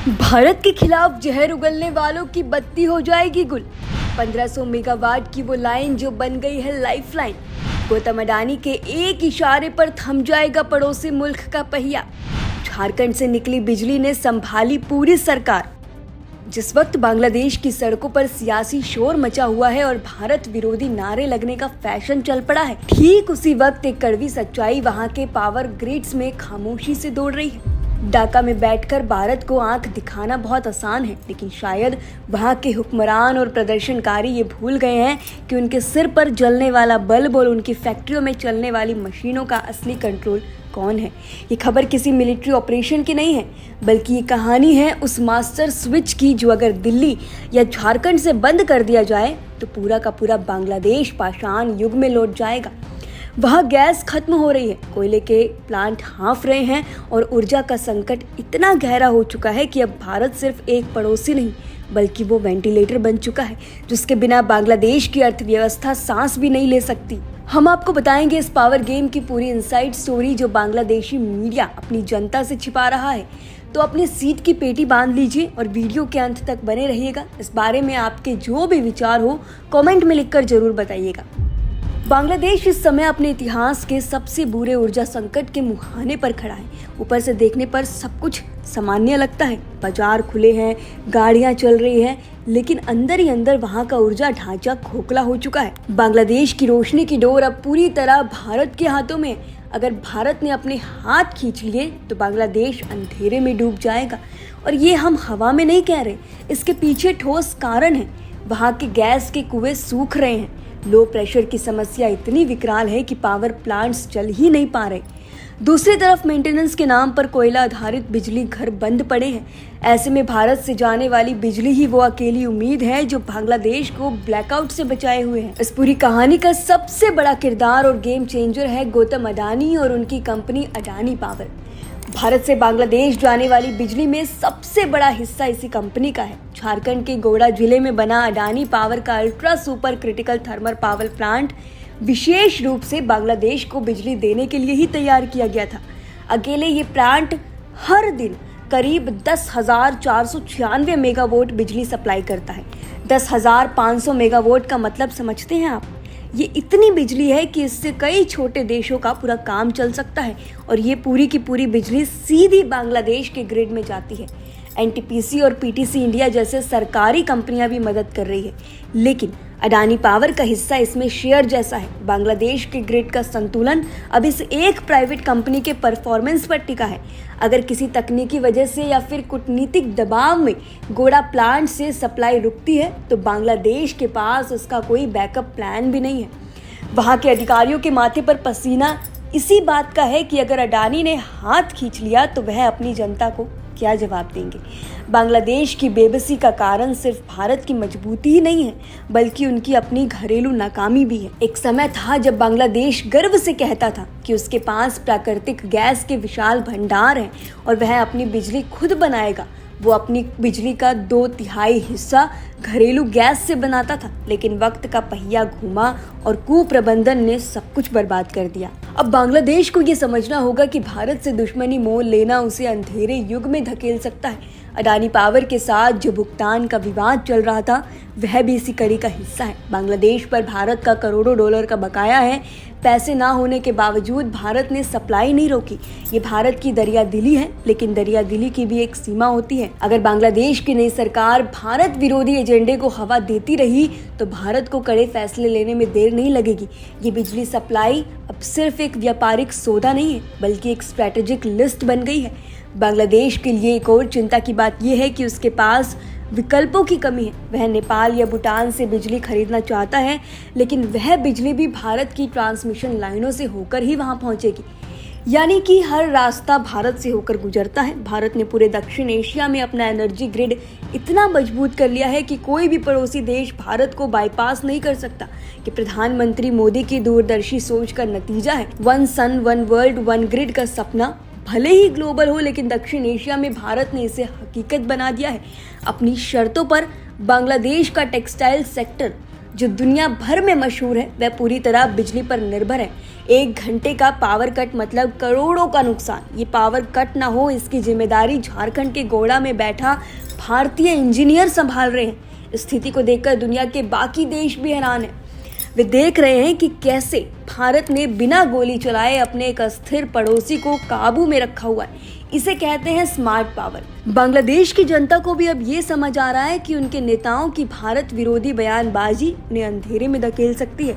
भारत के खिलाफ जहर उगलने वालों की बत्ती हो जाएगी गुल। 1500 मेगावाट की वो लाइन जो बन गई है लाइफलाइन। गौतम अडानी के एक इशारे पर थम जाएगा पड़ोसी मुल्क का पहिया। झारखंड से निकली बिजली ने संभाली पूरी सरकार। जिस वक्त बांग्लादेश की सड़कों पर सियासी शोर मचा हुआ है और भारत विरोधी नारे लगने का फैशन चल पड़ा है, ठीक उसी वक्त एक कड़वी सच्चाई वहां के पावर ग्रिड्स में खामोशी से दौड़ रही है। ढाका में बैठकर भारत को आंख दिखाना बहुत आसान है, लेकिन शायद वहां के हुक्मरान और प्रदर्शनकारी ये भूल गए हैं कि उनके सिर पर जलने वाला बल्ब और उनकी फैक्ट्रियों में चलने वाली मशीनों का असली कंट्रोल कौन है। ये खबर किसी मिलिट्री ऑपरेशन की नहीं है, बल्कि ये कहानी है उस मास्टर स्विच की जो अगर दिल्ली या झारखंड से बंद कर दिया जाए तो पूरा का पूरा बांग्लादेश पाषाण युग में लौट जाएगा। वहाँ गैस खत्म हो रही है, कोयले के प्लांट हाँफ रहे हैं और ऊर्जा का संकट इतना गहरा हो चुका है कि अब भारत सिर्फ एक पड़ोसी नहीं बल्कि वो वेंटिलेटर बन चुका है जिसके बिना बांग्लादेश की अर्थव्यवस्था सांस भी नहीं ले सकती। हम आपको बताएंगे इस पावर गेम की पूरी इनसाइड स्टोरी जो बांग्लादेशी मीडिया अपनी जनता से छिपा रहा है। तो अपनी सीट की पेटी बांध लीजिए और वीडियो के अंत तक बने रहिएगा। इस बारे में आपके जो भी विचार हो कमेंट में लिखकर जरूर बताइएगा। बांग्लादेश इस समय अपने इतिहास के सबसे बुरे ऊर्जा संकट के मुहाने पर खड़ा है। ऊपर से देखने पर सब कुछ सामान्य लगता है, बाजार खुले हैं, गाड़ियां चल रही हैं, लेकिन अंदर ही अंदर वहां का ऊर्जा ढांचा खोखला हो चुका है। बांग्लादेश की रोशनी की डोर अब पूरी तरह भारत के हाथों में। अगर भारत ने अपने हाथ खींच लिए तो बांग्लादेश अंधेरे में डूब जाएगा। और ये हम हवा में नहीं कह रहे, इसके पीछे ठोस कारण है। वहां के गैस के कुएं सूख रहे हैं, लो प्रेशर की समस्या इतनी विकराल है कि पावर प्लांट्स चल ही नहीं पा रहे। दूसरी तरफ मेंटेनेंस के नाम पर कोयला आधारित बिजली घर बंद पड़े हैं। ऐसे में भारत से जाने वाली बिजली ही वो अकेली उम्मीद है जो बांग्लादेश को ब्लैकआउट से बचाए हुए है। इस पूरी कहानी का सबसे बड़ा किरदार और गेम चेंजर है गौतम अडानी और उनकी कंपनी अडानी पावर। भारत से बांग्लादेश जाने वाली बिजली में सबसे बड़ा हिस्सा इसी कंपनी का है। झारखंड के गोड़ा जिले में बना अडानी पावर का ultra super critical thermal power plant विशेष रूप से बांग्लादेश को बिजली देने के लिए ही तैयार किया गया था। अकेले ये प्लांट हर दिन करीब 10,496 मेगावाट बिजली सप्लाई करता है। 10,500 मेगावाट का मतलब समझते हैं आप? ये इतनी बिजली है कि इससे कई छोटे देशों का पूरा काम चल सकता है और ये पूरी की पूरी बिजली सीधी बांग्लादेश के ग्रिड में जाती है। एनटीपीसी और पीटीसी इंडिया जैसे सरकारी कंपनियां भी मदद कर रही है, लेकिन अडानी पावर का हिस्सा इसमें शेयर जैसा है। बांग्लादेश के ग्रिड का संतुलन अब इस एक प्राइवेट कंपनी के परफॉर्मेंस पर टिका है। अगर किसी तकनीकी वजह से या फिर कूटनीतिक दबाव में गोड़ा प्लांट से सप्लाई रुकती है तो बांग्लादेश के पास इसका कोई बैकअप प्लान भी नहीं है। वहाँ के अधिकारियों के माथे पर पसीना इसी बात का है कि अगर अडानी ने हाथ खींच लिया तो वह अपनी जनता को क्या जवाब देंगे। बांग्लादेश की बेबसी का कारण सिर्फ भारत की मजबूती ही नहीं है बल्कि उनकी अपनी घरेलू नाकामी भी है। एक समय था जब बांग्लादेश गर्व से कहता था कि उसके पास प्राकृतिक गैस के विशाल भंडार हैं और वह अपनी बिजली खुद बनाएगा। वो अपनी बिजली का 2/3 हिस्सा घरेलू गैस से बनाता था, लेकिन वक्त का पहिया घूमा और कुप्रबंधन ने सब कुछ बर्बाद कर दिया। अब बांग्लादेश को ये समझना होगा कि भारत से दुश्मनी मोल लेना उसे अंधेरे युग में धकेल सकता है। अडानी पावर के साथ जो भुगतान का विवाद चल रहा था वह भी इसी कड़ी का हिस्सा है। बांग्लादेश पर भारत का करोड़ों डॉलर का बकाया है। पैसे ना होने के बावजूद भारत ने सप्लाई नहीं रोकी। ये भारत की दरियादिली है, लेकिन दरियादिली की भी एक सीमा होती है। अगर बांग्लादेश की नई सरकार भारत विरोधी एजेंडे को हवा देती रही तो भारत को कड़े फैसले लेने में देर नहीं लगेगी। ये बिजली सप्लाई अब सिर्फ एक व्यापारिक सौदा नहीं है बल्कि एक स्ट्रैटेजिक लिस्ट बन गई है। बांग्लादेश के लिए एक और चिंता की बात यह है कि उसके पास विकल्पों की कमी है। वह नेपाल या भूटान से बिजली खरीदना चाहता है, लेकिन वह बिजली भी भारत की ट्रांसमिशन लाइनों से होकर ही वहां पहुंचेगी, यानी कि हर रास्ता भारत से होकर गुजरता है। भारत ने पूरे दक्षिण एशिया में अपना एनर्जी ग्रिड इतना मजबूत कर लिया है कि कोई भी पड़ोसी देश भारत को बाईपास नहीं कर सकता। कि प्रधानमंत्री मोदी की दूरदर्शी सोच का नतीजा है। One sun one world one grid का सपना भले ही ग्लोबल हो, लेकिन दक्षिण एशिया में भारत ने इसे हकीकत बना दिया है। अपनी शर्तों पर बांग्लादेश का टेक्सटाइल सेक्टर जो दुनिया भर में मशहूर है, वह पूरी तरह बिजली पर निर्भर है। 1 घंटे का पावर कट मतलब करोड़ों का नुकसान। ये पावर कट ना हो, इसकी जिम्मेदारी झारखंड के गोड़ा में बैठा भारतीय इंजीनियर संभाल रहे हैं। स्थिति को देखकर दुनिया के बाकी देश भी हैरान हैं। वे देख रहे हैं कि कैसे भारत ने बिना गोली चलाए अपने एक अस्थिर पड़ोसी को काबू में रखा हुआ है। इसे कहते हैं स्मार्ट पावर। बांग्लादेश की जनता को भी अब ये समझ आ रहा है कि उनके नेताओं की भारत विरोधी बयानबाजी उन्हें अंधेरे में धकेल सकती है।